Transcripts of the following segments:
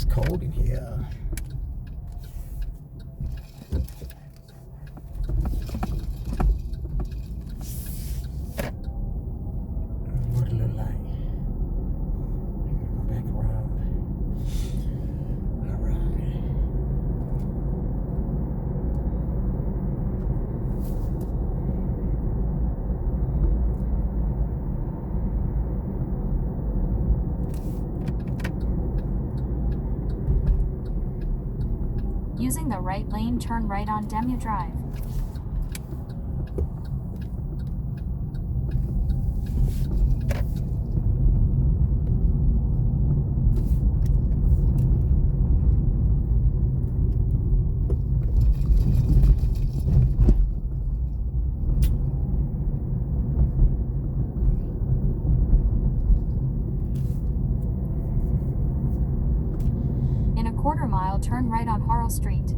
It's cold in here. What it look like? Go back around. All right. Using the right lane, turn right on Demu Drive. In a quarter mile, turn right on Harl Street.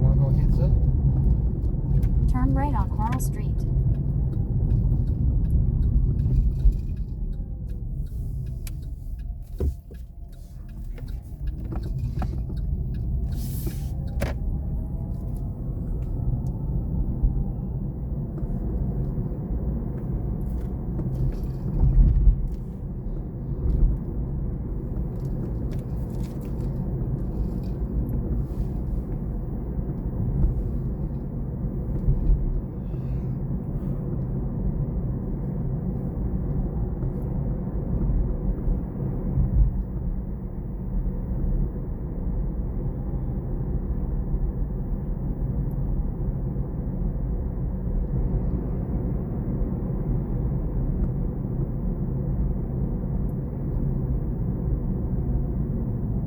Wanna go heads up? Turn right on Harl Street.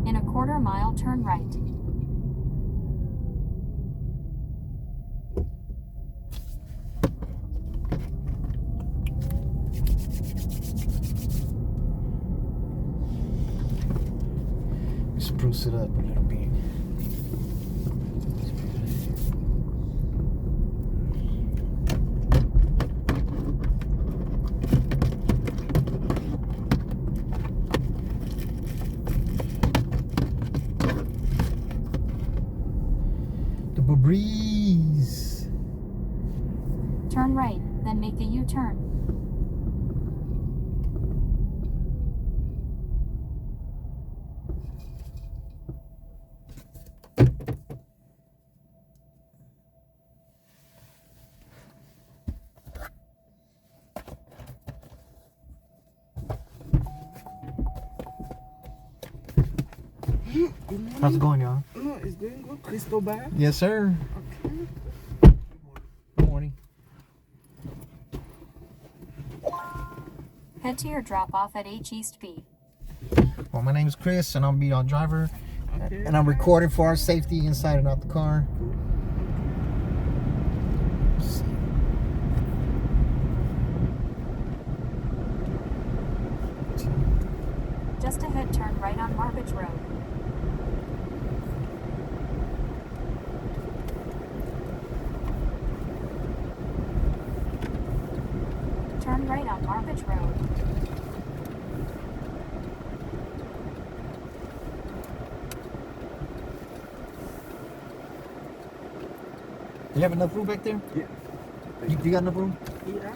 In a quarter mile, turn right. Spruce it up a little bit. The breeze. Turn right, then make a U-turn. How's it going, y'all? Oh, it's going good. Crystal Bar. Yes, sir. Okay. Good morning. Head to your drop-off at H East B. Well, my name's Chris, and I'll be your driver. Okay. And I'm recording for our safety inside and out the car. Just ahead, turn right on Marbridge Road. Turn right on Marbridge Road. You have enough room back there? Yeah. You got enough room? Yeah.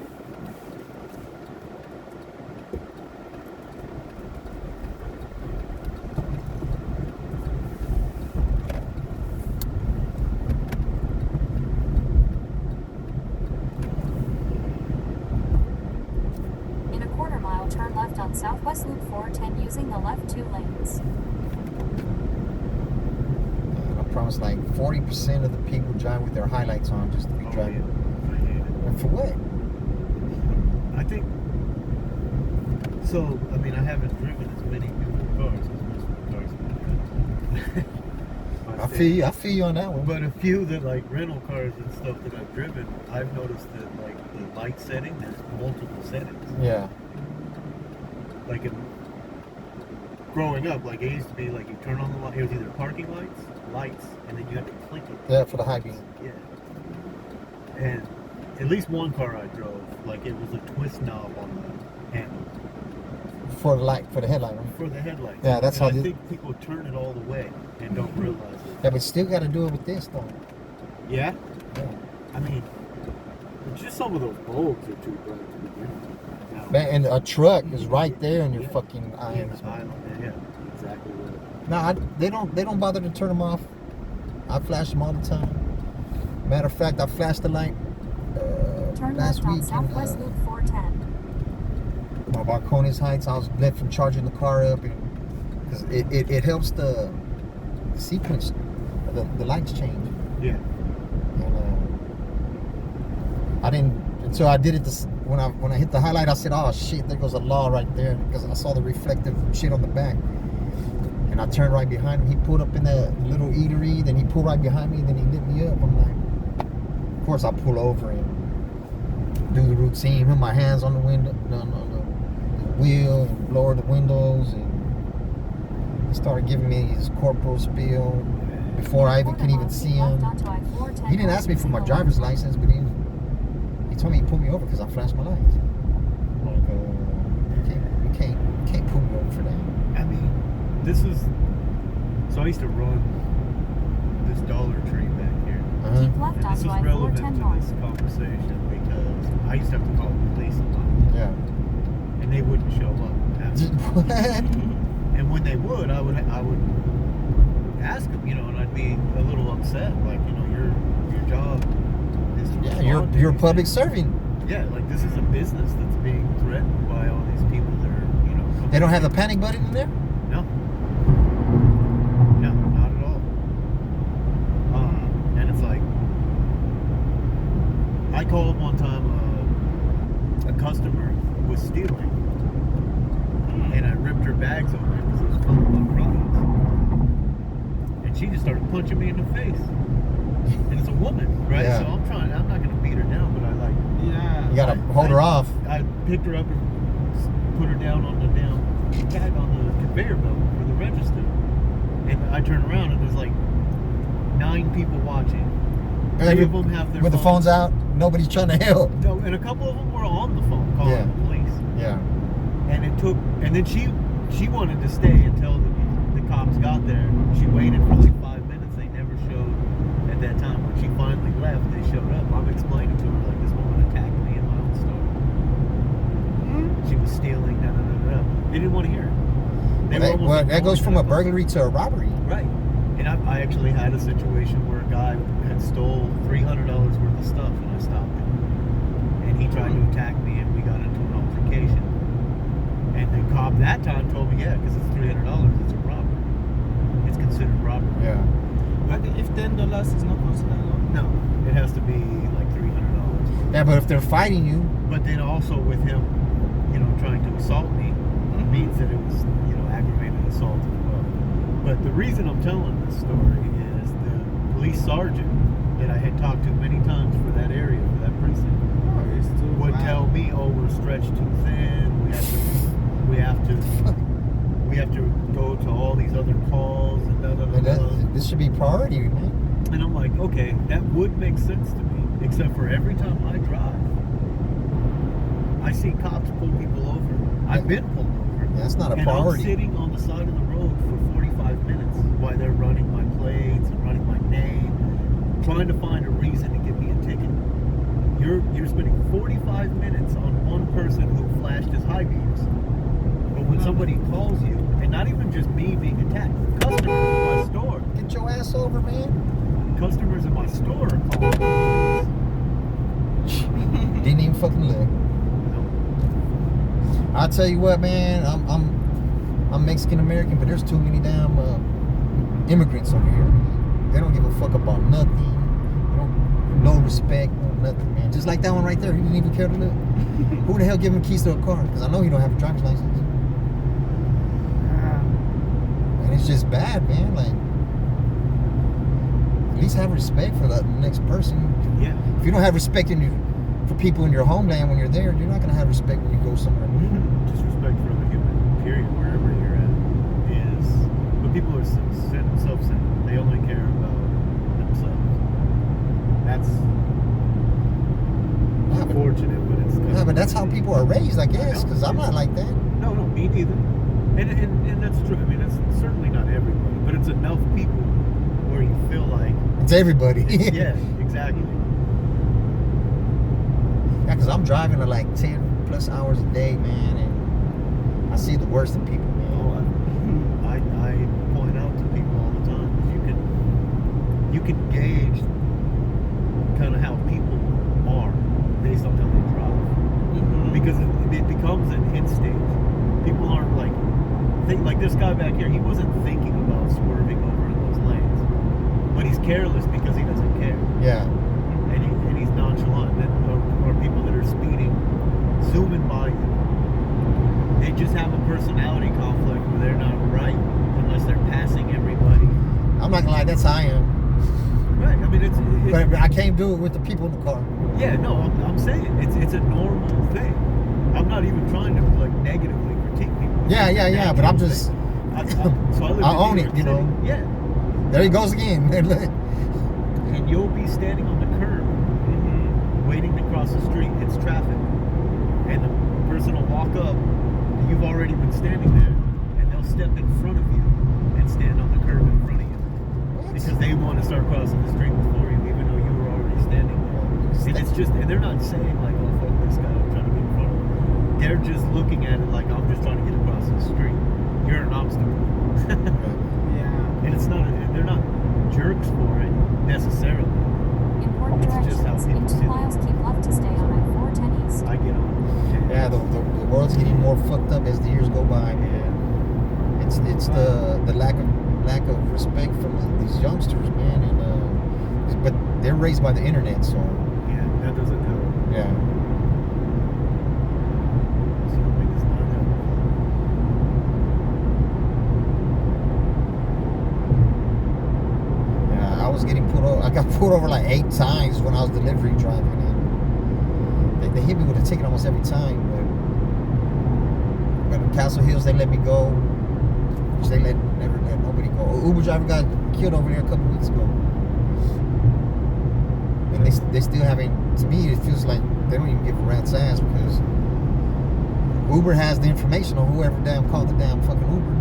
In a quarter mile, turn left on Southwest Loop 410 using the left 2 lanes. I promise like 40% of the people drive with their highlights on just to be driving. And for what? I think so. I mean, I haven't driven as many beautiful cars as most of the cars But I feel you on that one. But a few that like rental cars and stuff that I've driven, I've noticed that like the light setting, there's multiple settings. Yeah. Like growing up, like it used to be like you turn on the light, it was either parking lights, and then you had to click it. Yeah, for the high beam. Yeah. And at least one car I drove, like it was a twist knob on the handle For the light, for the headlight, right? for the headlights. Yeah, that's and how I the- think people turn it all the way and don't realize it. Yeah, but still got to do it with this though. Yeah. Yeah. I mean, just some of those bulbs are too bright to begin with. Now, Man, and a truck is right there in your Yeah. fucking yeah, irons. the island, yeah, exactly right. No, they don't bother to turn them off. I flash them all the time. Matter of fact, I flashed the light Turn last left on week Southwest in Loop 410. my Balcones Heights. I was left from charging the car up, and because it helps the sequence, the lights change. Yeah. And I didn't until I did it when I hit the highlight. I said, "Oh shit, there goes a law right there," because I saw the reflective shit on the back. And I turned right behind him. He pulled up in that little eatery. Then he pulled right behind me. Then he lit me up. I'm like, of course I pull over and do the routine. Put my hands on the window, no, the wheel, and lower the windows. And he started giving me his corporal spiel before I even can even see him. He didn't ask me for my driver's license, but he told me he pulled me over because I flashed my lights. Like, you can't pull me over for that. I mean, this is. So I used to run this Dollar Tree back here. Uh-huh. Keep left And on this is I relevant 410 to north. this conversation because I used to have to call the police a lot, Yeah. and they wouldn't show up. What? And when they would, I would ask them, and I'd be a little upset, like, your job is to Yeah, respond to you're these public things. serving. Yeah, like this is a business that's being threatened by all these people that are, They don't have the panic button in there? No. No, not at all. And it's like, I called one time a customer was stealing, and I ripped her bags open because it was full of my products. And she just started punching me in the face. And it's a woman, right? Yeah. So I'm not going to beat her down, but I like, Yeah. You gotta hold her off. I picked her up and put her down on the tag on the conveyor belt for the register. And I turn around and there's like 9 people watching. 3 of them have their With the phones out, nobody's trying to help. No, and a couple of them were on the phone calling Yeah. the police. Yeah. And then she wanted to stay until the cops got there. She waited for like 5 minutes. They never showed at that time. When she finally left, they showed up. I'm explaining to her like this woman attacked me in my own store. She was stealing. They didn't want to hear it. They were almost like, that goes "Oh, from a shut up." burglary to a robbery. Right. And I actually had a situation where a guy had stole $300 worth of stuff, and I stopped him. And he tried to attack me, and we got into an altercation. And the cop that time told me, yeah, because it's $300, it's a robbery. It's considered robbery. Yeah. But if $10 is not considered robbery. No, it has to be like $300. Yeah, but if they're fighting you, But then also with him, trying to assault me, means that it was, aggravated assault as well. But the reason I'm telling this story is the police sergeant that I had talked to many times for that area, for that precinct, Oh, it's too would bad. tell me, "Oh, we're stretched too thin. We have to go to all these other calls and da da da da." this should be priority, man. And I'm like, okay, that would make sense to me, except for every time I drive, I see cops pull people over. I've been pulled over. That's not a And priority. I'm sitting on the side of the road for 45 minutes while they're running my plates and running my name, trying to find a reason to give me a ticket. You're spending 45 minutes on one person who flashed his high beams. But when somebody calls you, and not even just me being attacked, customers in my store, Get your ass over, man. customers in my store are calling me. Didn't even fucking look. I'll tell you what, man. I'm Mexican American, but there's too many damn immigrants over here. Man. They don't give a fuck about nothing. They don't, no respect, no nothing, man. Just like that one right there. He didn't even care to look. Who the hell gave him keys to a car? Because I know he don't have a driver's license. And it's just bad, man. Like, at least have respect for the next person. Yeah. If you don't have respect for people in your homeland when you're there, you're not gonna have respect when you go somewhere new. Just respect for other human, period, wherever you're at. But people are self-centered. They only care about themselves. That's Yeah, but- unfortunate, but it's kind Yeah, of but that's how people are raised, I guess. Because I'm not like that. No, me neither. And that's true. I mean, it's certainly not everybody, but it's enough people where you feel like It's everybody. yeah, exactly. Yeah, because I'm driving to like 10 plus hours a day, man, and I see the worst in people, Oh, man. I point out to people all the time. You can gauge kind of how people are based on how they drive, because it becomes an instinct. People aren't like this guy back here. He wasn't thinking about swerving over in those lanes, but he's careless because he doesn't care, Yeah. and he's nonchalant. Or people that are speeding, zooming by you. They just have a personality conflict where they're not right unless they're passing everybody. I'm not gonna lie, that's how I am. Right. I mean, it's But I can't do it with the people in the car. yeah. No, I'm saying it's a normal thing. I'm not even trying to like negatively critique people. It's Yeah, just a yeah, but I'm natural just, thing. So I live I in own New it, York you know. City. Yeah, there he goes again. and you'll be standing on the curb, waiting to cross the street. It's traffic, and the person will walk up. You've already been standing there, and they'll step in front of you and stand on the curb in front of you because they want to start crossing the street before you, even though you were already standing there. And it's just, and they're not saying like, "Oh fuck this guy, I'm trying to get in front of him." They're just looking at it like, "I'm just trying to get across the street. You're an obstacle." Yeah. And it's not, they're not jerks for it necessarily. Important It's just how directions. In people 2 see it. miles, keep left to stay on I-410 East. I get on. Yeah, the world's getting more fucked up as the years go by, man. Yeah. It's the lack of respect from these youngsters, man, and but they're raised by the internet, so Yeah, that doesn't help. yeah. Certainly does not help. Yeah, I was getting pulled over. I got pulled over like 8 times when I was delivery driving, and they hit me with a ticket almost every time. But in Castle Hills, they let me go. Which they never let nobody go. A Uber driver got killed over there a couple weeks ago, and they still haven't. To me, it feels like they don't even give a rat's ass because Uber has the information on whoever damn called the damn fucking Uber.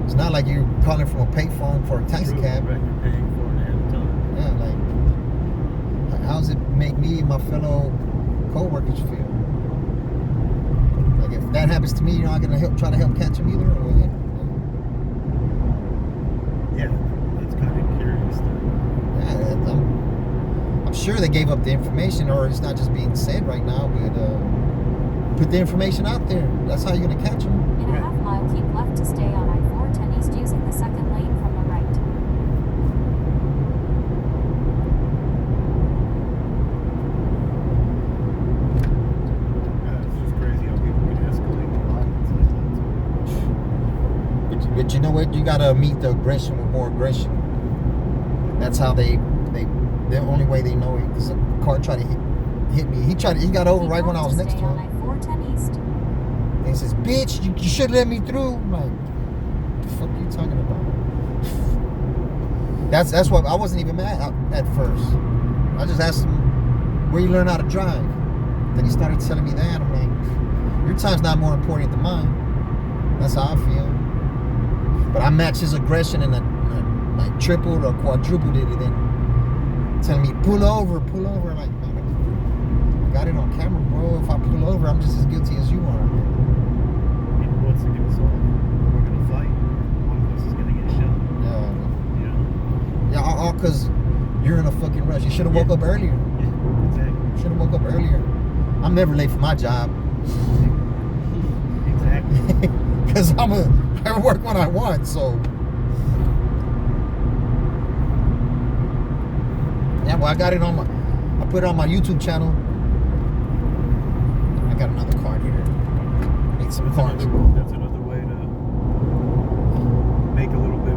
It's not like you're calling from a payphone for a taxi True, cab. right, you're paying for it ahead of time. Yeah, like how does it make me and my fellow co-workers feel? Like if that happens to me, you're not gonna try to help catch them either, or what? Yeah, that's kind of curious. Yeah, I'm sure they gave up the information, or it's not just being said right now, but put the information out there. That's how you're gonna catch them. In a half mile, keep left to stay on I-410 East using the second lane from the right. Yeah, it's just crazy how people can escalate to violence like that. But you know what? You gotta meet the aggression with more aggression. That's how the only way they know it. Because a car tried to hit me. He got over Keep right when I left was to next stay to on him. I-410 East. And he says, "Bitch, you should let me through." I'm like, what the fuck are you talking about? That's what I wasn't even mad at first. I just asked him, "Where you learn how to drive?" Then he started telling me that. I'm like, your time's not more important than mine. That's how I feel. But I matched his aggression and I like tripled or quadrupled it, and then telling me, pull over. Like, man, I got it on camera, bro. If I pull over, I'm just as guilty as you are. And what's it gonna solve? We're gonna fight. One of us is gonna get shot. Yeah. You know? Yeah, all because you're in a fucking rush. You should have woke up earlier. Yeah, exactly. Should have woke up earlier. I'm never late for my job Exactly. because I work when I want. So yeah, well, I got it on I put it on my YouTube channel. I got another card here. Need some cards. That's another way to make a little bit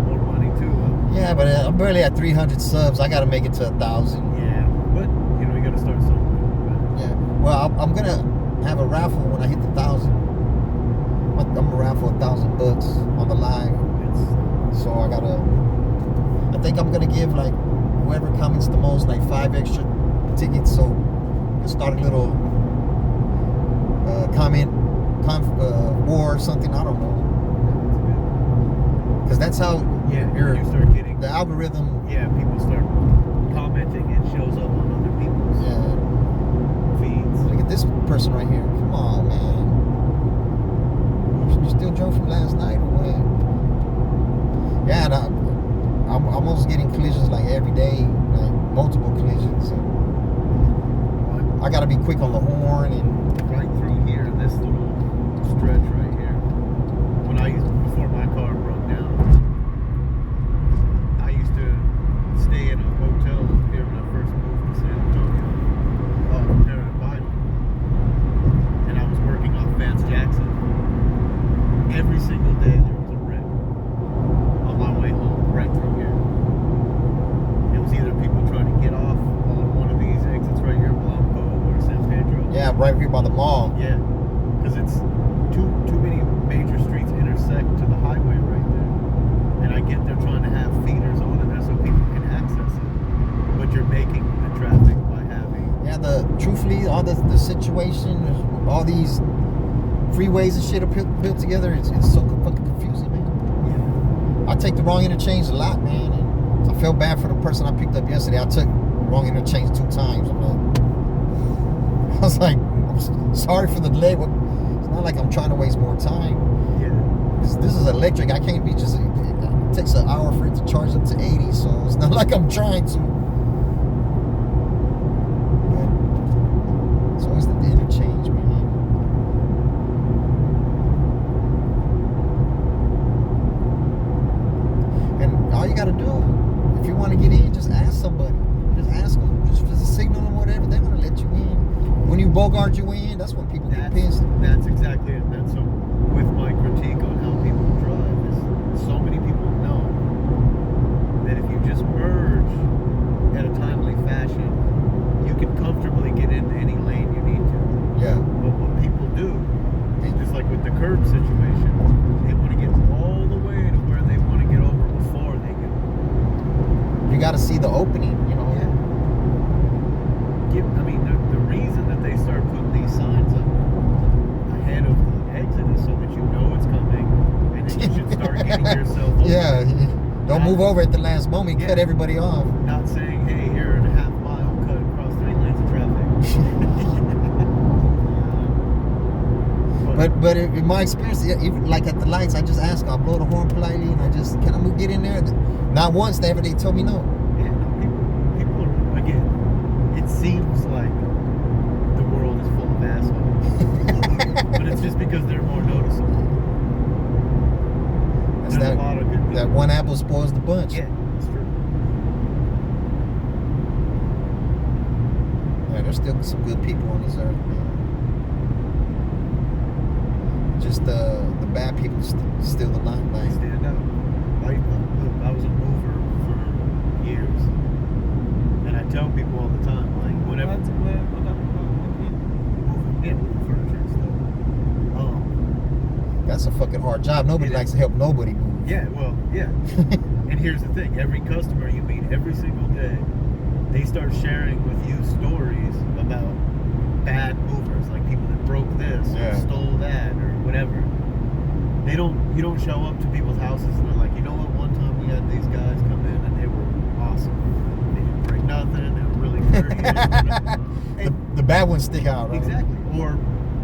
barely at 300 subs. I gotta make it to 1,000. Yeah, but you know you got to start somewhere. Yeah. Well, I'm gonna have a raffle when I hit the 1,000. I'm gonna raffle $1,000 on the live. It's So I think I'm gonna give like whoever comments the most like 5 extra tickets. So we'll start a little war or something. I don't know. Because that's how yeah. You start getting the algorithm. yeah. People start commenting. It shows up on other people's Yeah. feeds. Look at this person right here. Come on, man. You still drunk from last night or what? Yeah, and I'm almost getting collisions like every day, like multiple collisions. And I gotta be quick on the horn and. Right through here, this little stretch right here. Before my car broke down, I used to stay in a hotel here when I first moved to San Antonio, Paradise, and I was working off Vance Jackson. Every single day there was a wreck on my way home, right through here. It was either people trying to get off on one of these exits right here, Blanco or San Pedro. Yeah, right here by the mall. Yeah, because it's too many major streets intersect to the highway right there, and I get there trying to have feeders on in there so people can access it, but you're making the traffic by having Yeah, truthfully, all the situation, all these freeways and shit are built together. It's so fucking confusing, man. I take the wrong interchange a lot, man, and I feel bad for the person I picked up yesterday. I took the wrong interchange 2 times. I was like, I'm sorry for the delay. It's not like I'm trying to waste more time. yeah. This is electric. I can't be just. It takes an hour for it to charge up to 80, so it's not like I'm trying to. But it's always the interchange, man. And all you gotta do, if you want to get in, just ask somebody. Just ask them. Just signal them, whatever. They're gonna let you in. When you bogart you in, that's when people get pissed. That's exactly it. That's so. With my critique on how people drive, is so many people know that if you just merge at a timely fashion, you can comfortably get into any lane you need to. Yeah. But what people do, just like with the curb situation, they want to get all the way to where they want to get over before they get. You got to see the opening, you know. I mean, the reason that they start putting these signs up ahead of the exit is so that you know it's coming, and then you should start getting yourself over. Yeah. Don't move over at the last moment. Cut everybody off. Not saying, hey, here in a half mile, cut across 3 lanes of traffic. But in my experience, even like at the lights, I just ask, I'll blow the horn politely, and I just, can I get in there? Not once they told me no. Yeah, no, people are, again, it seems like the world is full of assholes. But it's just because they're more noticeable. That's There's a lot of good people. that one apple spoils the bunch. Yeah, that's true. Yeah, there's still some good people on this earth, man. Just the bad people steal the They limelight. stand out. Look, I was a mover for years. And I tell people all the time, like, whenever... moving furniture and stuff. That's a fucking hard job. Nobody It is. likes to help nobody move. Yeah, well, yeah. And here's the thing. Every customer you meet every single day, they start sharing with you stories about bad movers, like people that broke this Yeah. or stole that or whatever. You don't show up to people's houses and they're like, you know what, one time we had these guys come in and they were awesome. They didn't break nothing, they were really dirty. The bad ones stick out, right? Exactly. Or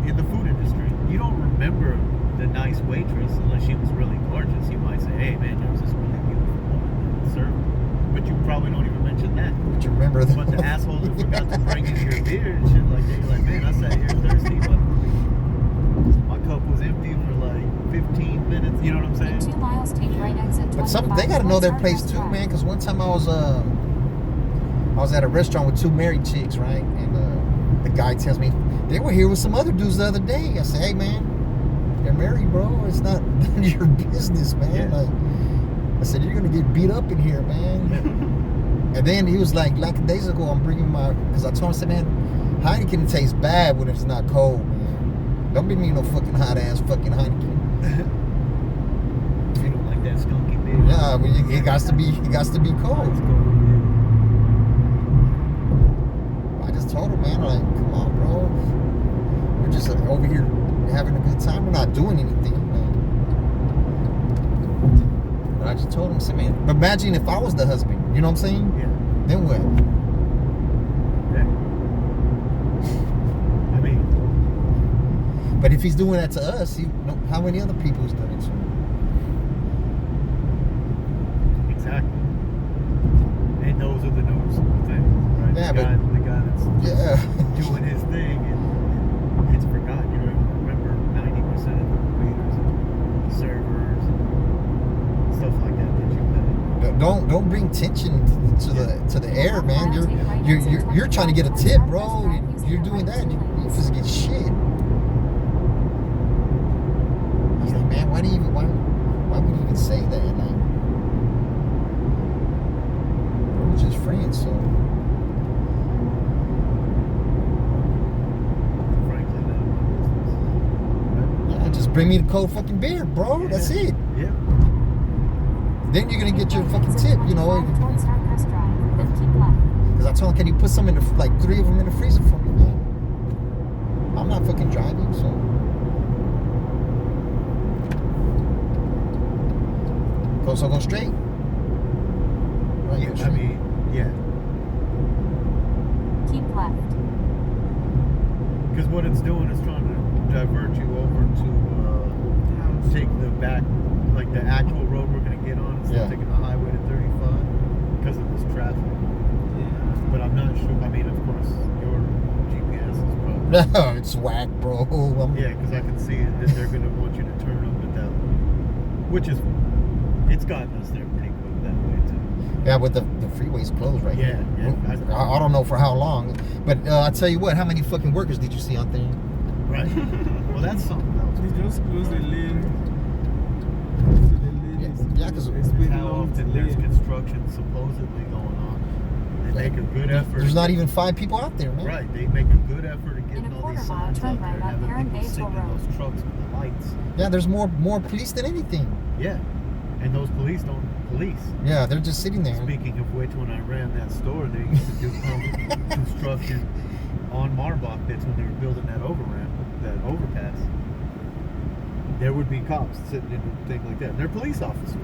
in the food industry, you don't remember the nice waitress unless she was really gorgeous. You might say, hey man, there was this really beautiful woman that served me. But you probably don't even mention that. But you remember the But the assholes that forgot to bring in your beer and shit like that, you're like, man, I sat here thirsty, but my cup was empty for like 15 minutes. You know what I'm In saying? 2 miles, take right exit 25. But they got to know their towards place Northwest too, Drive. man. Because one time I was at a restaurant with 2 married chicks, right? And the guy tells me they were here with some other dudes the other day. I said, hey man, they're married, bro. It's not none of your business, man. Yeah. Like, I said, you're gonna get beat up in here, man. And then he was like days ago, I'm bringing my, because I told him, I said, man, Heineken tastes bad when it's not cold, man. Don't be me no fucking hot ass fucking Heineken. You don't like that skunky beer? Yeah, well, it got to be cold. It's cold, I just told him, man, like, come on, bro. We're just over here having a good time. We're not doing anything, man. But I just told him, I said, man, imagine if I was the husband. You know what I'm saying? yeah. Then what? I mean, But if he's doing that to us, how many other people he's done it to? exactly. And those are the noticeable things, right? Yeah, the guy that's Yeah. doing his thing and it's forgotten. You don't remember 90% of the waiters and servers and stuff like that you pay. Don't bring tension to the air, man. You're trying to get a tip, bro. You're doing that. You just get shit. He's like, man, why would you even say that? Like, we're just friends, so. Frankly, none of my business. Yeah, just bring me the cold fucking beer, bro. Yeah. That's it. Yeah. Then you're gonna get your fucking tip, you know. Towards Starcrest Drive, then keep left. Because I told him, can you put some in like 3 of them in the freezer for me, man? I'm not fucking driving, so. So go straight. Right, Yeah, go I straight. mean, yeah. Keep left. Because what it's doing is trying to divert you over to take the back, like the actual road we're going to get on instead of Yeah. taking the highway to 35 because of this traffic. But I'm not sure. I mean, of course, your GPS is probably. No, it's whack, bro. Yeah, because I can see that they're going to want you to turn up at that, which is, it's gotten us there pretty quick that way too. Yeah, but the freeway's closed right Yeah, now. yeah. I don't know for how long, but I tell you what, how many fucking workers did you see out there? Right. Well, that's something else. They just close the lane. Yeah, 'cause It's been How long often to there's lane. construction supposedly going on. They make a good effort. There's not even 5 people out there, man. Right, they make a good effort of getting In a all these quarter mile, signs turn out there, right on having Heron people Basil sitting in Road. those trucks with the lights. Yeah, there's more police than anything. Yeah, and those police don't police. Yeah, they're just sitting there. Speaking of which, when I ran that store, they used to do construction on Marbach pits when they were building that that overpass. There would be cops sitting in a thing like that. And they're police officers.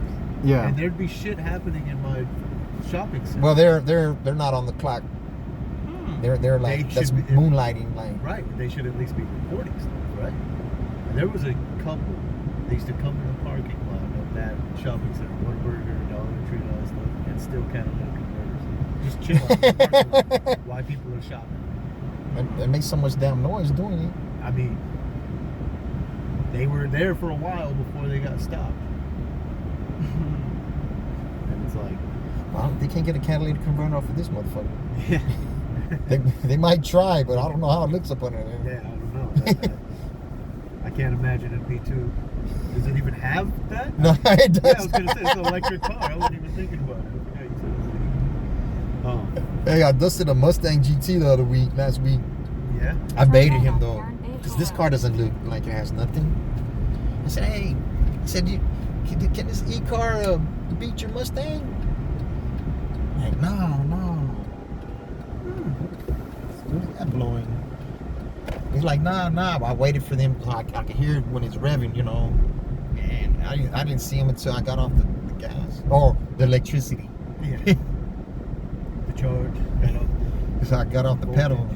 Yeah. And there'd be shit happening in my shopping center. Well, they're not on the clock. They're like They that's should be- moonlighting, like. Right, they should at least be reporting stuff, right? And there was a couple, they used to come in the parking lot of that shopping center, Whataburger, Dollar Tree, and all that stuff, and still catalytic converters. Just chill out in the parking lot while people are shopping. It makes so much damn noise doing it. I mean, they were there for a while before they got stopped. And it's like, Well, they can't get a catalytic converter off of this motherfucker. yeah. They might try, but I don't know how it looks up under there. Yeah, I don't know. I can't imagine it'd be too. Does it even have that? No, it Yeah, I does. was gonna say it's an electric car. I wasn't even thinking about it. Yeah, you said it. Hey, I dusted a Mustang GT the other week, last week. Yeah. I baited him though, because this car doesn't look like it has nothing. I said, hey, can this E-car beat your Mustang? Like, no. Who's that blowing? He's like, nah. I waited for them. I could hear it when it's revving, you know. And I didn't see him until I got off the gas or the electricity. Yeah. The charge. So I got off the pedal.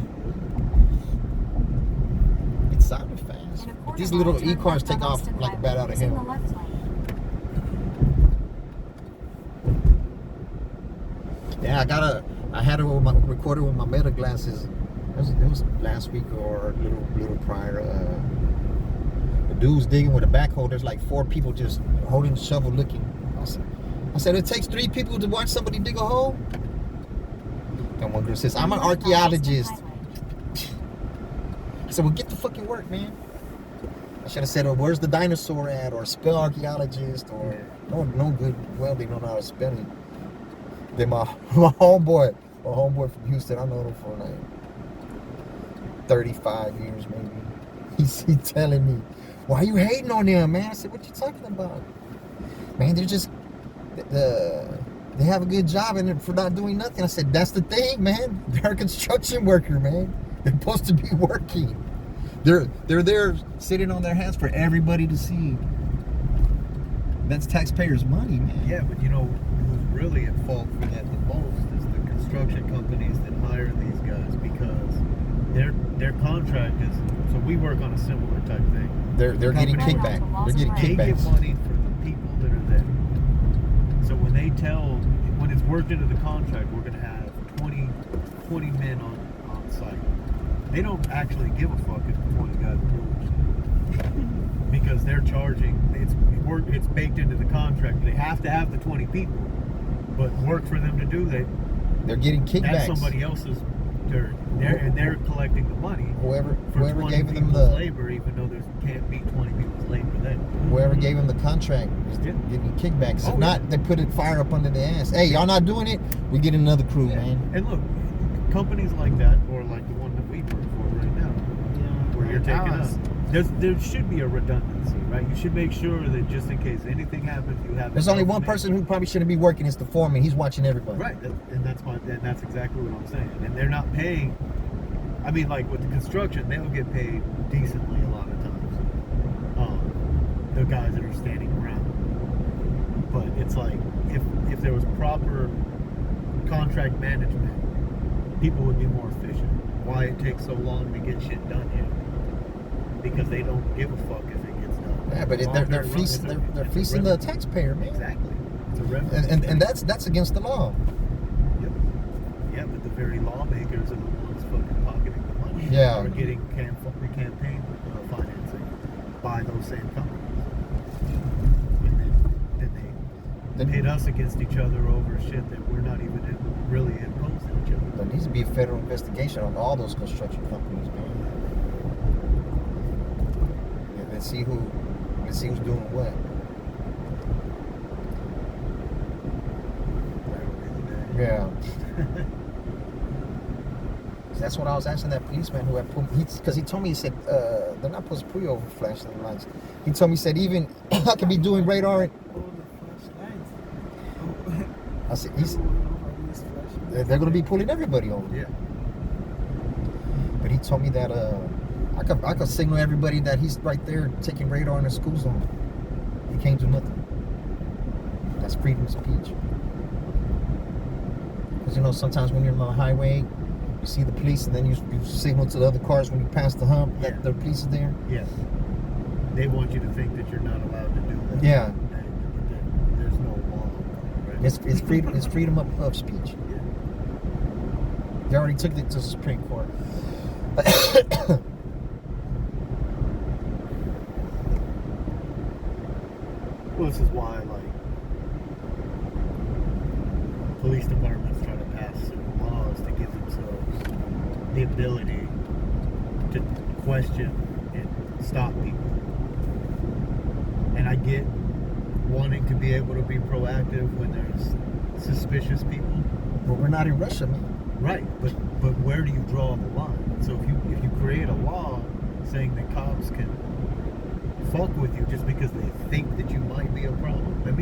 It sounded fast. These little E-cars take off like a bat out of hell. Yeah, I had it with my recorder with my meta glasses. It was last week or a little prior. The dude's digging with a backhoe. There's like 4 people just holding the shovel looking. I said, it takes 3 people to watch somebody dig a hole? And one girl says, I'm an archaeologist. I said, well, get to fucking work, man. I should have said, where's the dinosaur at? Or spell archaeologist, or no good welding, don't know how to spell it. Then my homeboy from Houston, I know him for like 35 years maybe. He's telling me, why are you hating on them, man? I said, what you talking about? Man, they're just they have a good job and for not doing nothing. I said, that's the thing, man. They're a construction worker, man. They're supposed to be working. They're there sitting on their hands for everybody to see. That's taxpayers' money, man. Yeah, but you know who's really at fault for that the most is the construction companies that hire these guys, because their contract is, so we work on a similar type thing. They're getting Companies- kickback. They're getting They get kickbacks. money for the people that are there. So when it's worked into the contract, we're going to have 20 men on site. They don't actually give a fuck if the 20 guys lose, because they're charging. It's baked into the contract. They have to have the 20 people, but work for them to do that. They're getting That's kickbacks. somebody else's dirt. They're collecting the money Whoever for 20 gave them people's the labor, even though there can't be 20 people's labor there. whoever gave them the contract is Yeah. getting kickbacks. If Oh, not, yeah. they put it fire up under their ass. Hey, y'all not doing it? We get another crew, man. And look, companies like that, or like the one that we work for right now, where you're taking us, there should be a redundancy, right? You should make sure that just in case anything happens, you have. There's only enough one men. person who probably shouldn't be working. It's the foreman. He's watching everybody. Right, and that's exactly what I'm saying. And they're not paying. I mean, like with the construction, they'll get paid decently a lot of times. The guys that are standing around. But it's like if there was proper contract management, people would be more efficient. Why it takes so long to get shit done here? Because they don't give a fuck if it gets done. Yeah, but they're fleecing the taxpayer, man. Exactly. It's a revenue. And that's against the law. Yep. Yeah, but the very lawmakers are the ones fucking pocketing the money. Yeah. Or getting campaign financing by those same companies. And then they pit us against each other over shit that we're not even really opposed to each other. There needs to be a federal investigation on all those construction companies, man. Yeah, let's see who's doing what. Yeah. That's what I was asking that policeman who had pulled, because he told me, he said, they're not supposed to pull you over flashing lights. He told me, he said, even I could be doing radar. I said, they're going to be pulling everybody over. Yeah. But he told me that I could signal everybody that he's right there taking radar in the school zone. He can't do nothing. That's freedom of speech. Because, you know, sometimes when you're on the highway, you see the police, and then you signal to the other cars when you pass the hump that the police is there. Yes. They want you to think that you're not allowed to do that. Yeah. There's no law. Right? It's freedom. It's freedom of speech. Yeah. They already took it to the Supreme Court. Well, this is why, like, police departments try to pass certain laws to give themselves the ability to question and stop people. And I get wanting to be able to be proactive when there's suspicious people. But we're not in Russia, man. Right, but where do you draw the line? So if you create a law saying that cops can fuck with you just because they think that you might be a problem, that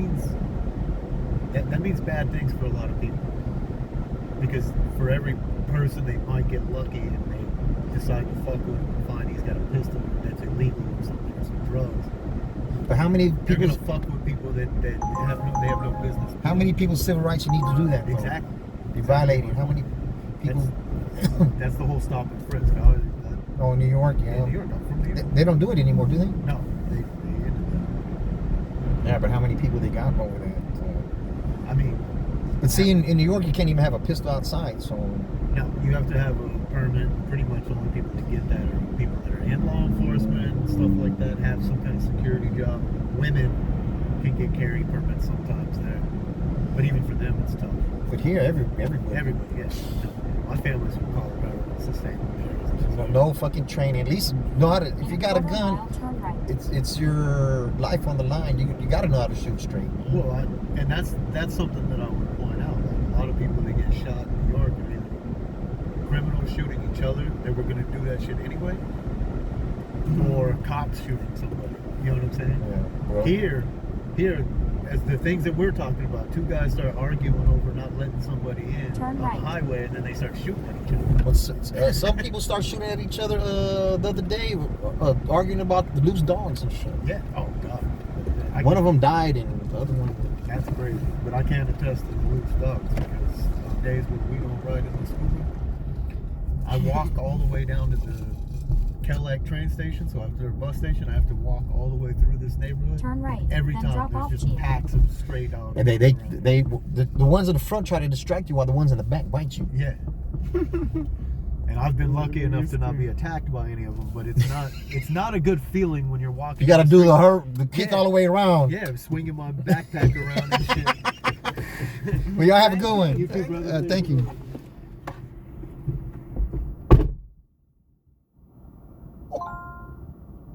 means bad things for a lot of people. Because for every person they might get lucky and they decide to fuck with him and find he's got a pistol that's illegal or something, or some drugs. But how many They're people? gonna fuck with people that have no business. How many people's civil rights you need to do that? Though? Exactly. You're violating. How many people? That's the whole stop and frisk. Oh, in New York, In New York, I'm from New York. They don't do it anymore, do they? No, they ended Yeah, but how many people they got over there? that. I mean, But see, in New York, you can't even have a pistol outside. So no, you have to have a permit. Pretty much only people that get that are people that are in law enforcement, stuff like that, have some kind of security job. Women can get carry permits sometimes there, but even for them, it's tough. but here, everybody. Everybody, yes. My family's from Colorado. It's the same. No fucking training. At least know how to. If you got a Quarter gun, mile, turn right. it's your life on the line. You gotta know how to shoot straight. Well, and that's something that I would point out. Like a lot of people that get shot in New York are either criminals shooting each other that were going to do that shit anyway, or cops shooting somebody. You know what I'm saying? Yeah, bro. Here, as the things that we're talking about, two guys start arguing over not letting somebody in Turn on right. the highway, and then they start shooting at each other. Well, some people start shooting at each other the other day, arguing about the loose dogs and shit. Yeah. Oh God. One of them died, and the other one. That's crazy. But I can't attest to the loose dogs because on days when we don't ride in the scooter, I walk all the way down to the Kellogg train station. So after a bus station, I have to walk all the way through this neighborhood. Turn right. Every then time drop off there's just Chia. packs of stray dogs. And around. the ones in the front try to distract you while the ones in the back bite you. Yeah. And I've been lucky enough to not be attacked by any of them, but it's not a good feeling when you're walking. You got to do the kick all the way around. Yeah, swinging my backpack around and shit. Well, y'all have a good one. You too, brother. Thank you.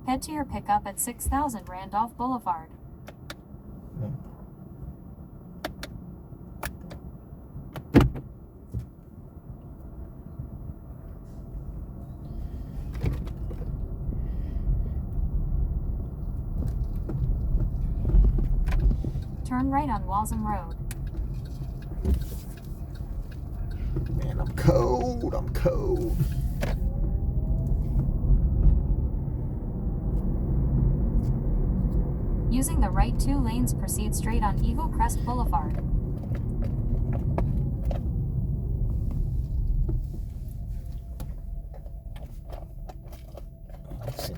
Head to your pickup at 6000 Randolph Boulevard. Turn right on Walsham Road. Man, I'm cold. I'm cold. Using the right 2 lanes, proceed straight on Eagle Crest Boulevard. Let's see.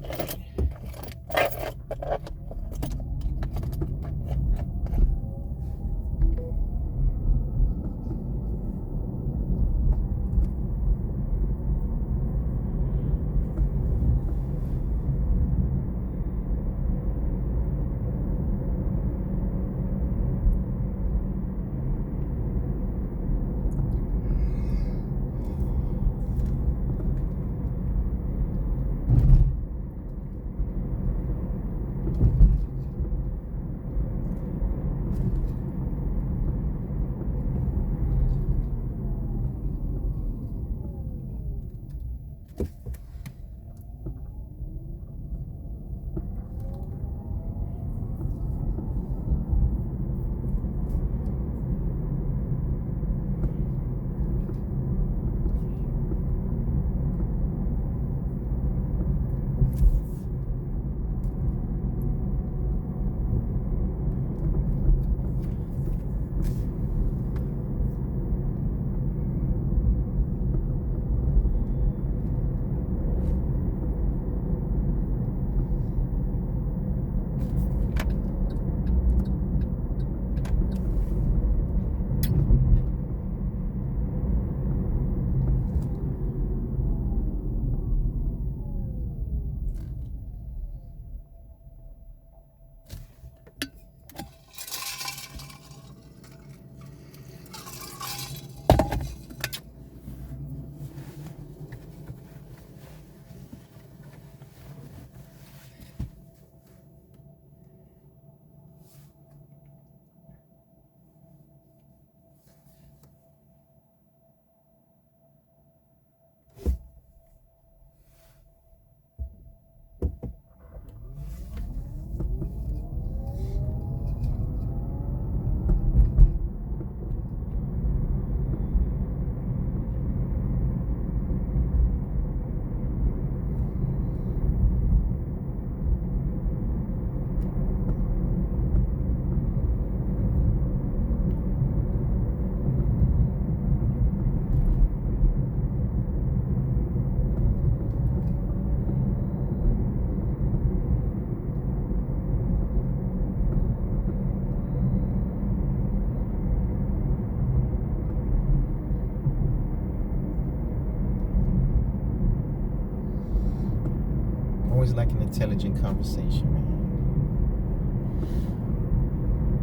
Always like an intelligent conversation, man.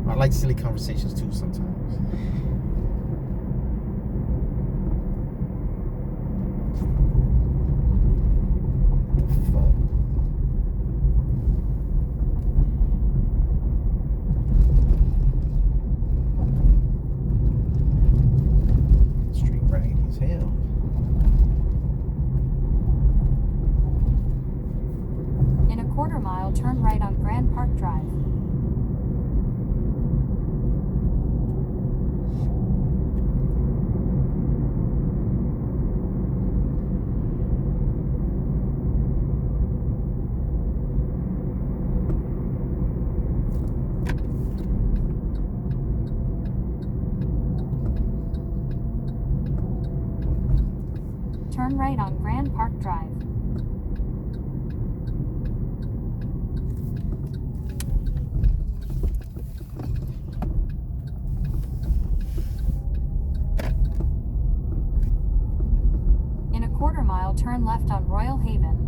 I like silly conversations too sometimes. quarter mile, turn right on Grand Park Drive. Turn right on Grand Park Drive. In a quarter mile, turn left on Royal Haven.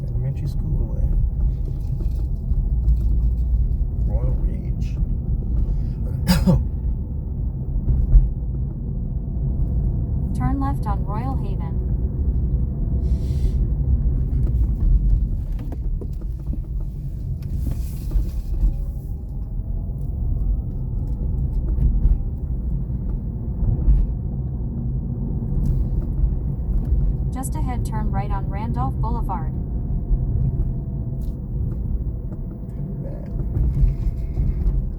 Elementary school away. Royal Ridge. Turn left on Royal Haven. Just ahead, turn right on Randolph Boulevard.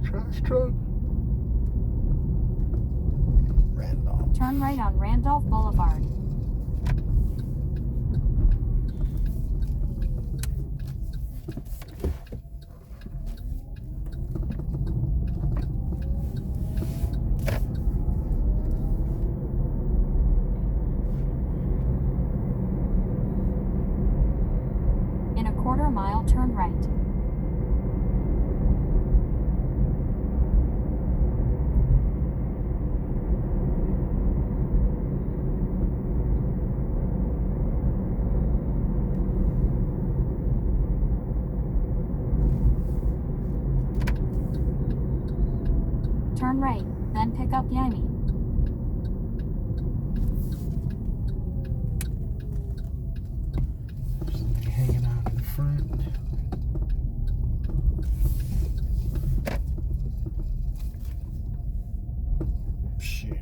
Trash truck. Randolph. Turn right on Randolph Boulevard. In a quarter mile, turn right. Turn right, then pick up Yami. Hanging out in the front. Shit.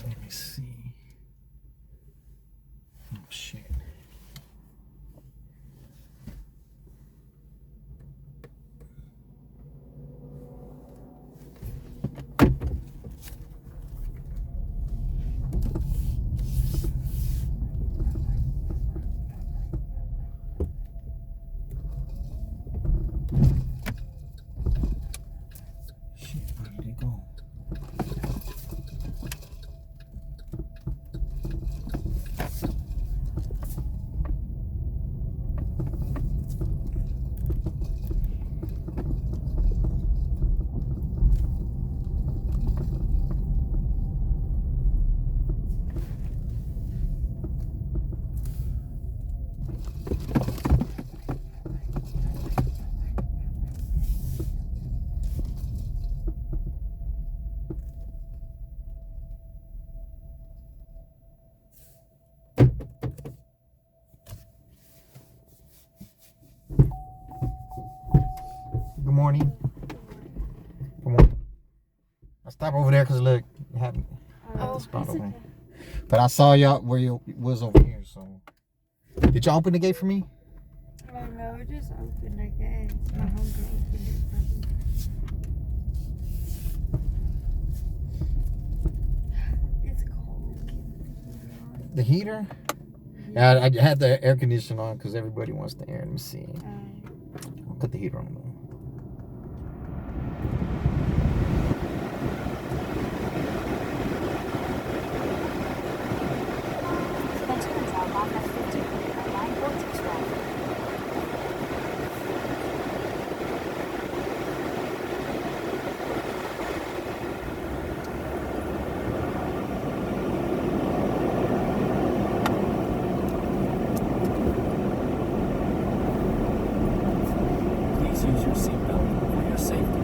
Let me see. Oh shit. Shit, where did it go? Good morning. Good morning. I stopped over there because look, you had the spot over there. But I saw y'all where you was over here, so. Did y'all open the gate for me? Oh no, it just opened, I guess. My homegirl opened it probably. It's cold. The heater? Yeah, I had the air conditioner on because everybody wants the air. Let me see. I'll put the heater on though. Continue south off F50 at 946 Drive. Please use your seatbelt for your safety.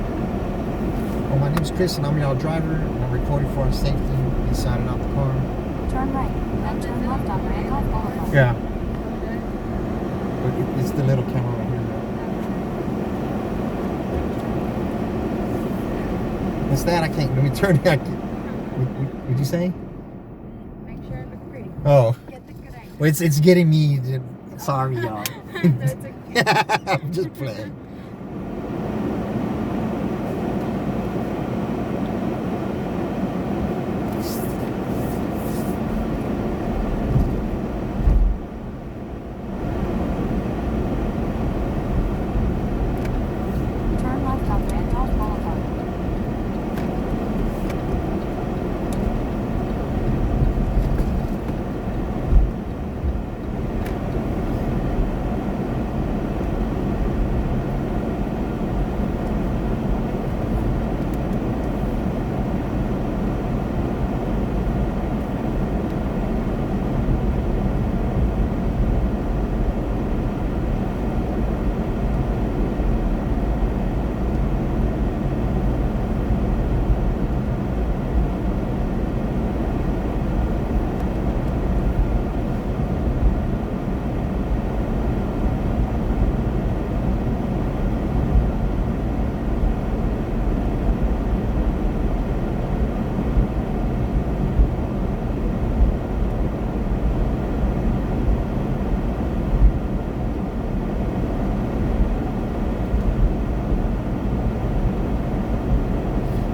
Well, my name's Chris, and I'm your driver, and I'm recording for our safety inside and out the car. Turn right, then turn left on Randolph Boulevard. Yeah. But it's the little camera right here. What's that? I can't. Let me turn it. What'd you say? Make sure it looks pretty. Oh, Get the good angle. well, it's getting me. Sorry, y'all. No, it's okay. I'm just playing. Turn left on Randolph Boulevard.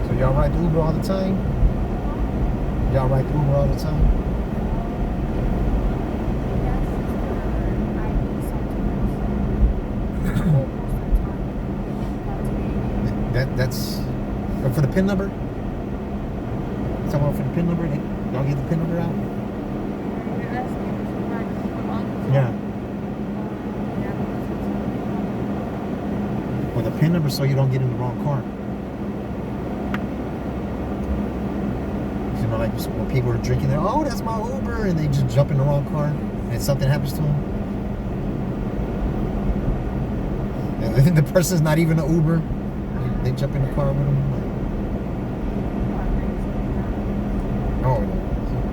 So y'all ride the Uber all the time? Y'all ride the Uber all the time? Yes, I do sometimes. Most of the time. That's but for the PIN number. Someone for the PIN number. Y'all get the PIN number out. You're asking if you ride the long Yeah. Yeah, Well, the PIN number so you don't get in the wrong car. You know, like when people are drinking, they're, oh, that's my Uber, and they just jump in the wrong car, and something happens to them. And the person's not even an Uber. They jump in the car with them. Like, oh, yeah.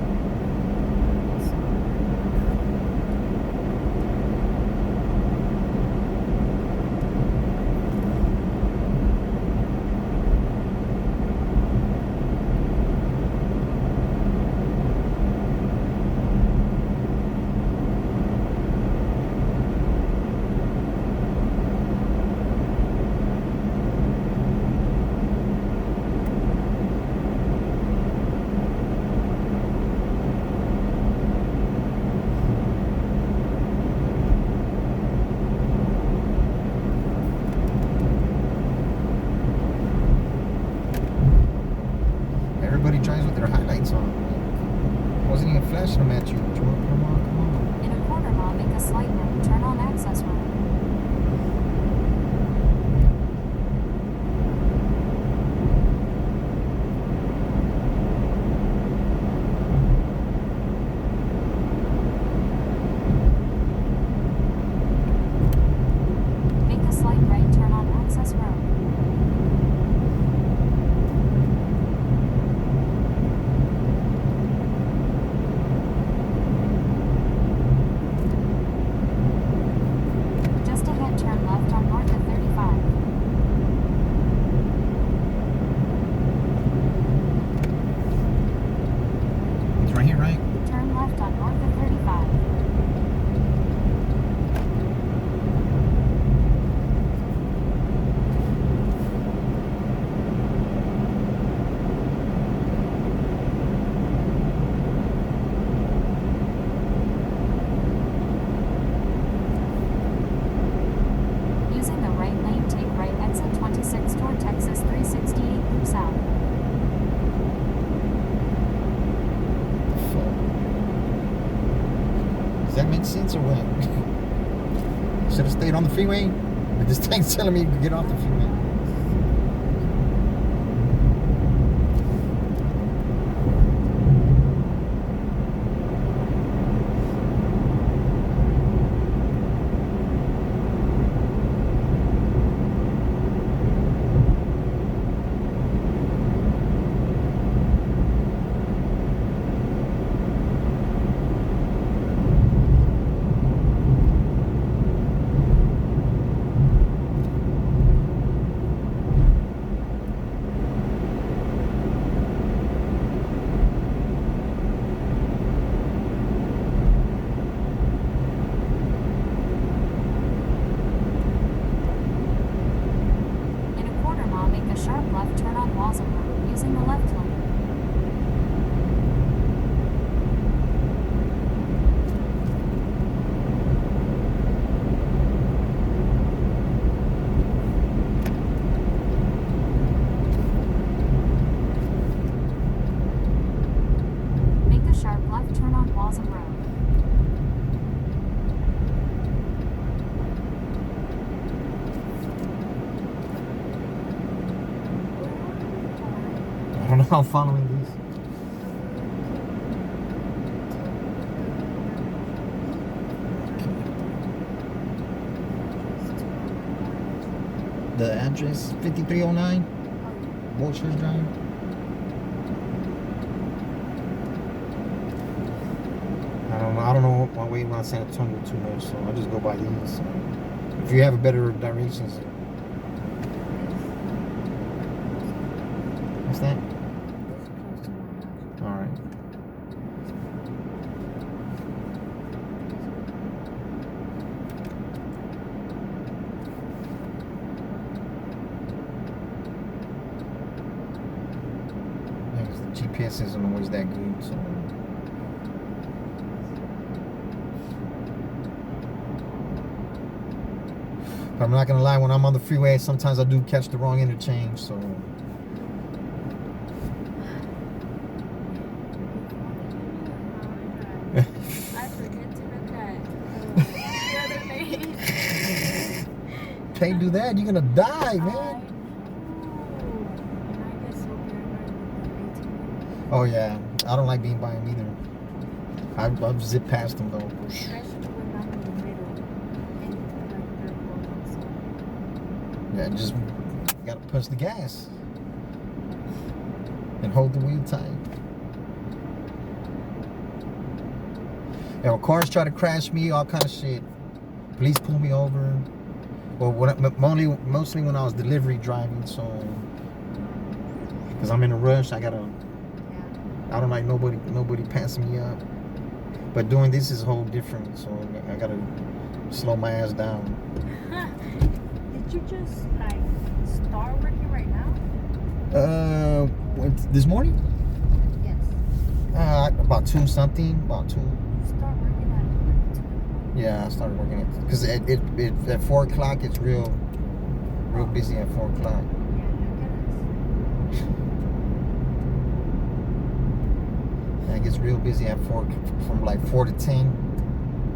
stayed on the freeway, but this thing's telling me to get off the freeway. In a quarter mile, make a sharp left turn on Walsham Road using the left lane. Make a sharp left turn on Walsham Road. I don't know. I'm following these. The address 5309 Wilshire Drive. I don't know my way around San Antonio too much, so I just go by these. If you have a better directions, what's that? All right. Yeah, 'cause the GPS isn't always that good, so. But I'm not gonna lie, when I'm on the freeway, sometimes I do catch the wrong interchange, so. I forget to look at the other lane. Can't do that, you're gonna die, I man. know. And I get so paranoid with the 18. Oh yeah, I don't like being by him either. I've zipped past him though. Especially when I'm in the middle and like they're both outside. Yeah, just gotta push the gas and hold the wheel tight. Yeah, when cars try to crash me, all kind of shit. Police pull me over. Well, mostly when I was delivery driving, so because I'm in a rush, I don't like nobody passing me up. But doing this is a whole different, so I gotta slow my ass down. Did you just like start working right now? This morning? Yes. About 2 something, about 2. Start working at like 2. Yeah, I started working it because it at 4 o'clock it's real busy at 4 o'clock. Yeah, look at us. And it gets real busy at 4 from like 4 to 10.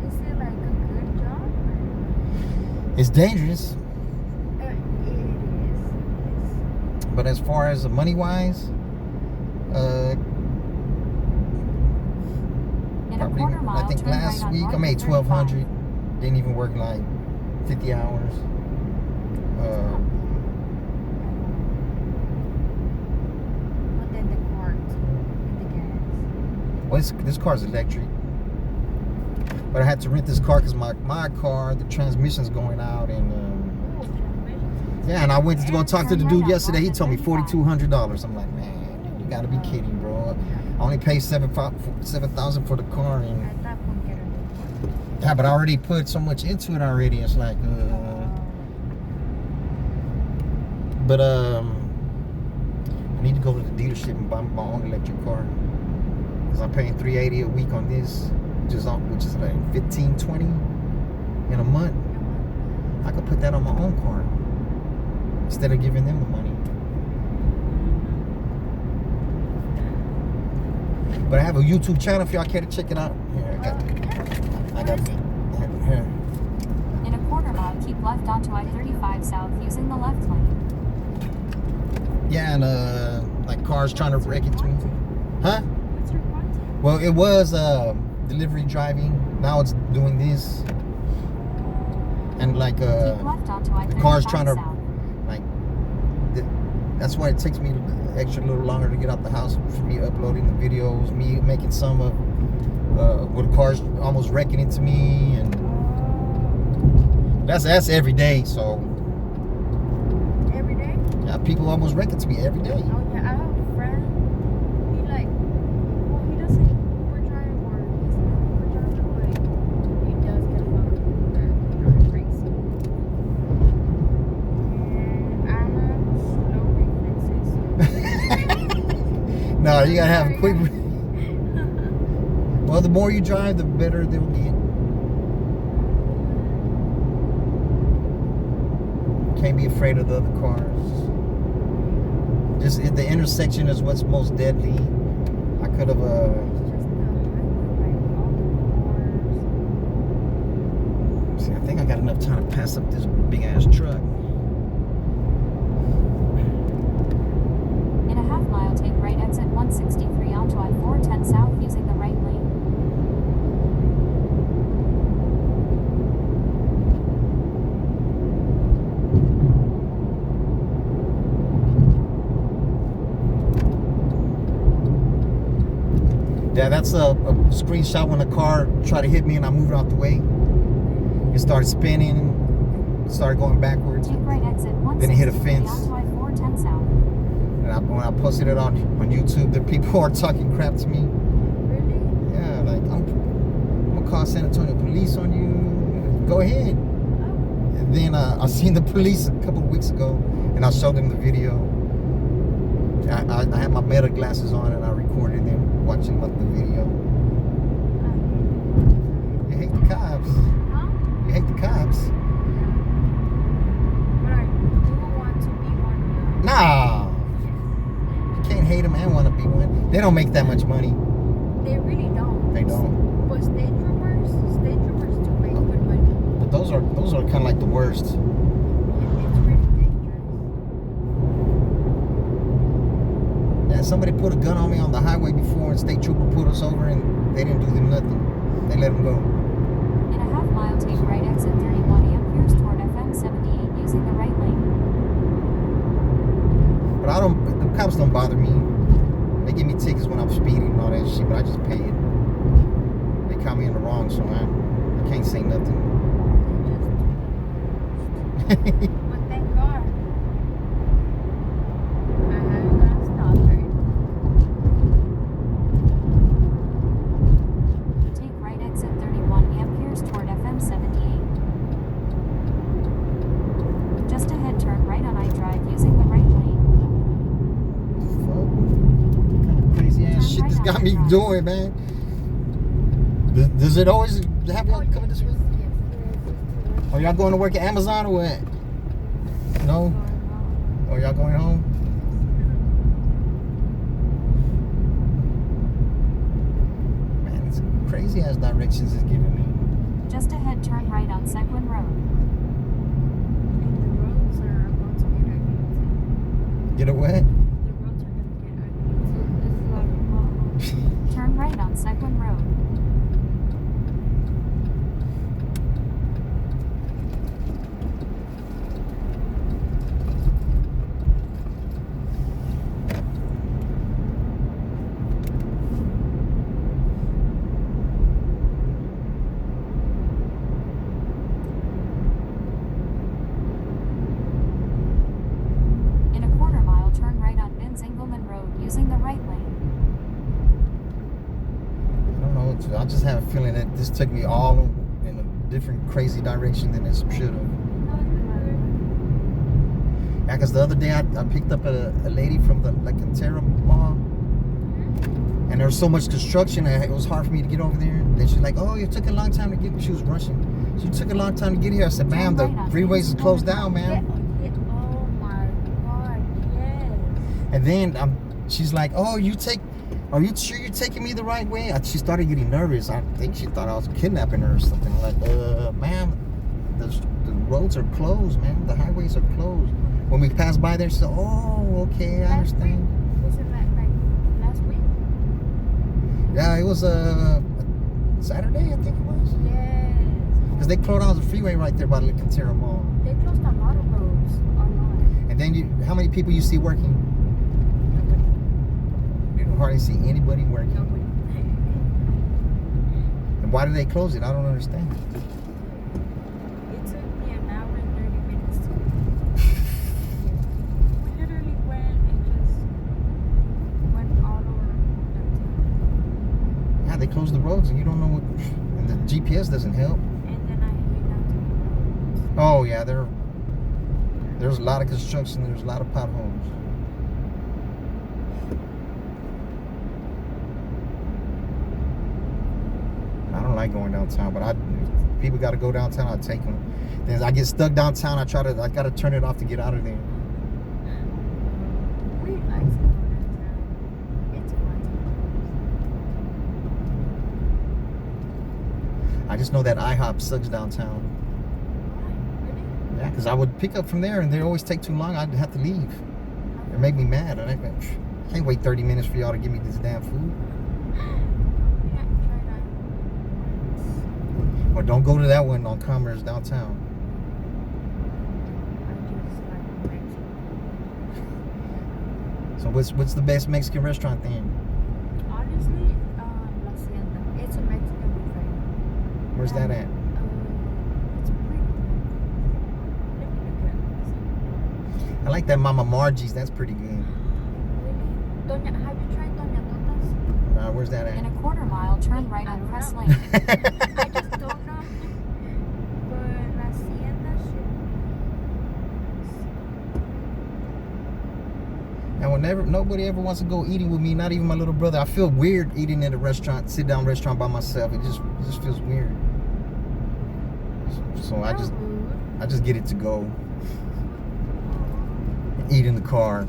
Is it like a good job? It's dangerous, It is. but as far as money wise, In a probably quarter mile, I think turn last right on week I North made 35. $1,200. Didn't even work like 50 hours. But then the cart and the gas. Well, this car's electric, but I had to rent this car because my car, the transmission's going out, and Oh, transmission. yeah, and I went to go talk to the dude yesterday. He told me $4,200. I'm like, man, you gotta be kidding, bro. I only paid $7,000 for the car, and At that point, get a new car. yeah, but I already put so much into it already. It's like, but I need to go to the dealership and buy my own electric car because I'm paying $380 a week on this, which is like $1,520 in a month. I could put that on my own car instead of giving them the money. But I have a YouTube channel if y'all care to check it out. Here, I got In a quarter mile, keep left onto I-35 South using the left lane. Yeah, and like cars trying to wreck into me. Huh? What's your content? Well, it was delivery driving. Now it's doing this. And like Keep left onto I-35 cars trying to South. like. That's why it takes me an extra little longer to get out the house for me uploading the videos, me making some of with cars almost wrecking into me, and that's every day. So Every day? yeah, people almost wreck into me every day. Oh yeah, I have a friend. He like, well, he doesn't Uber drive or he's an Uber driver, but he does get a lot of people that drive crazy. And I have slow reflexes. No, you gotta have a quick. Well, the more you drive, the better they'll get. Can't be afraid of the other cars. Just the intersection is what's most deadly. I could have It's just the highway, like all the cars. see, I think I got enough time to pass up this big ass truck. In a half mile, take right exit 163 onto I-410 South using the right lane. Yeah, that's a screenshot when the car tried to hit me and I moved out the way. It started spinning, started going backwards. Take right exit 163 Then it hit a fence. onto I-410 South. And when I posted it on YouTube, the people are talking crap to me. Really? Yeah, like I'm gonna call San Antonio police on you. Go ahead. Oh. And then I seen the police a couple of weeks ago, and I showed them the video. I had my Meta glasses on, and I recorded them watching the video. You hate the cops. Huh? You hate the cops. But I do want to be one of them. Nah, you can't hate them and want to be one. They don't make that much money. They really don't. They don't. But state troopers do make good money. But those are kind of like the worst. It's really dangerous. Yeah, somebody put a gun on me on the highway before, and state trooper pulled us over, and they didn't do them nothing. They let them go. In a half mile, take right exit 31 amperes toward FM 78 using the right lane. But the cops don't bother me. They give me tickets when I'm speeding and all that shit, but I just pay it. They caught me in the wrong, so I can't say nothing. But thank God. I haven't gotten stopped right. Take right exit 31 amperes toward FM 78. Just ahead, turn right on I-Drive using the right lane. Fuck. What kind of crazy ass shit this got me doing, man? Does it always have y'all coming this way? Are y'all going to work at Amazon or what? No? Or y'all going home? Man, it's crazy ass directions it's giving me. Just ahead, turn right on Sequin Road. And the roads are about to get ugly too. Get away? The roads are gonna get ugly too. This is like Turn right on Sequin Road. In a quarter mile, turn right on Vince Engelman Road using the right lane. I don't know. I just have a feeling that this took me all in a different crazy direction than it should have. Yeah, because the other day I picked up a lady from the La Cantera Mall, and there was so much construction that it was hard for me to get over there. Then she's like, "Oh, it took a long time to get." She was rushing. She took a long time to get here. I said, "Ma'am, the freeways is closed down, ma'am." Oh my God, yes. And then she's like, "Oh, are you sure you're taking me the right way?" She started getting nervous. I think she thought I was kidnapping her or something. I'm like, ma'am, the roads are closed, man. The highways are closed. When we pass by there, so okay, I Last week? understand. Was it like last week? Yeah, it was Saturday, I think it was. Yes. Because they closed down the freeway right there by the Cantera Mall. They closed a lot of roads online. And then how many people you see working? You don't hardly see anybody working. Nobody. And why do they close it? I don't understand. It took me an hour and 30 minutes to. We literally went and just went all over downtown. Yeah, they close the roads and you don't know what. And the GPS doesn't help. And then I hit downtown roads. Oh yeah, there's a lot of construction. There's a lot of potholes. I don't like going downtown, but people got to go downtown. I take them. Then I get stuck downtown. I got to turn it off to get out of there. We like to go downtown. It's fun I just know that IHOP sucks downtown. Really? Yeah, because I would pick up from there and they always take too long. I'd have to leave. It make me mad. I can't wait 30 minutes for y'all to give me this damn food. Yeah, try that once. Or don't go to that one on Commerce downtown. I just like Mexico. So what's the best Mexican restaurant then? Honestly, La Hacienda. It's a Mexican buffet. Where's that at? It's pretty good. I like that Mama Margie's. That's pretty good. Really? Have you tried Doña Totas? Where's that In at? a quarter mile, turn right I on don't Crest know. Lane. I just don't know. But La Hacienda should And whenever nobody ever wants to go eating with me, not even my little brother. I feel weird eating at a restaurant, sit down restaurant by myself. It just feels weird. So I just get it to go. Eat in the car.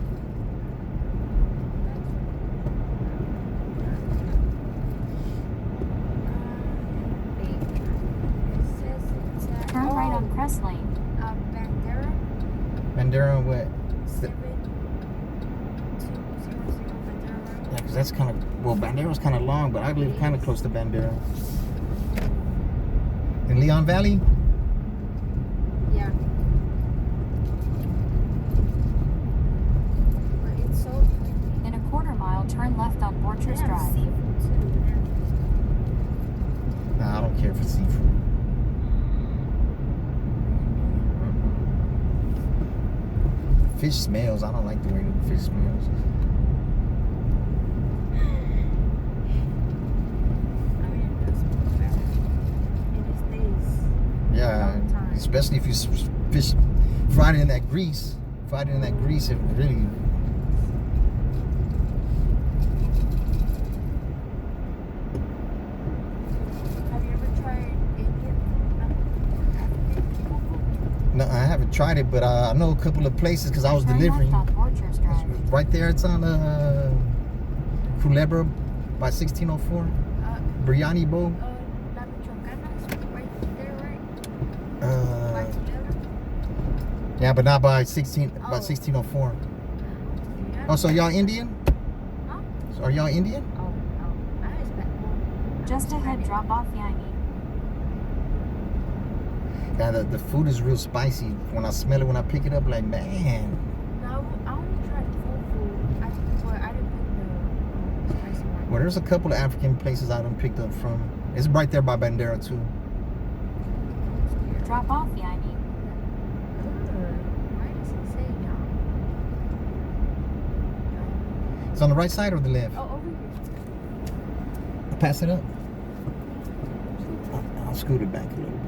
Turn right on Crest Lane. Bandera Bandera what? 7200 Bandera. Yeah, because that's kind of, well, Bandera's kind of long, but I live kind of close to Bandera. In Leon Valley? Yeah. But it's so pretty. In a quarter mile, turn left on They Borchers have Drive. seafood too. Nah, I don't care for seafood. Fish smells. I don't like the way the fish smells. I mean, it does smell bad. And it stays. Yeah, Long time. especially if you fish fried it in that grease. Fried it in that grease, it really. Have you ever tried Indian food? African food? No, I haven't tried it, but I know a couple of places because I was Turn delivering. left on Borchers Drive. Right there, it's on Culebra by 1604. Biryani Bowl. La Michoacana is right there, right? By Uh, Culebra? yeah, but not by 1604. Oh. Oh, Yeah. so y'all Indian? Huh? So are y'all Indian? Oh, no. I expect more. Just ahead, drop off Yanni. Yeah, the food is real spicy. When I smell it, when I pick it up, like, man. No, I only tried full food. I didn't pick the spicy one. Well, there's a couple of African places I done picked up from. It's right there by Bandera, too. Drop off Yanni. Why does it say now? It's on the right side or the left? Oh, over here. Pass it up. I'll scoot it back a little bit.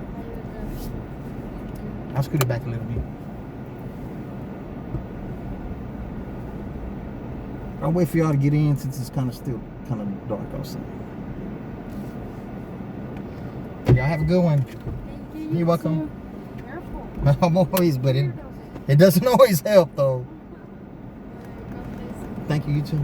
I'll scoot it back a little bit. I'll wait for y'all to get in since it's kind of still kind of dark outside. Y'all have a good one. Thank you. You're welcome. Careful. I'm always, but it doesn't always help though. God bless you. Thank you, you too.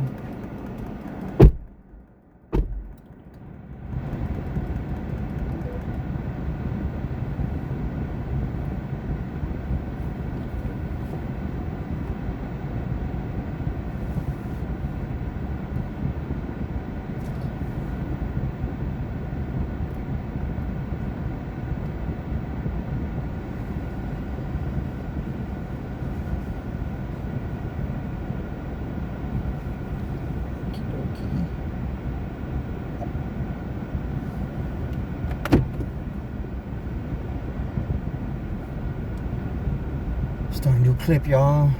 Start a new clip, y'all.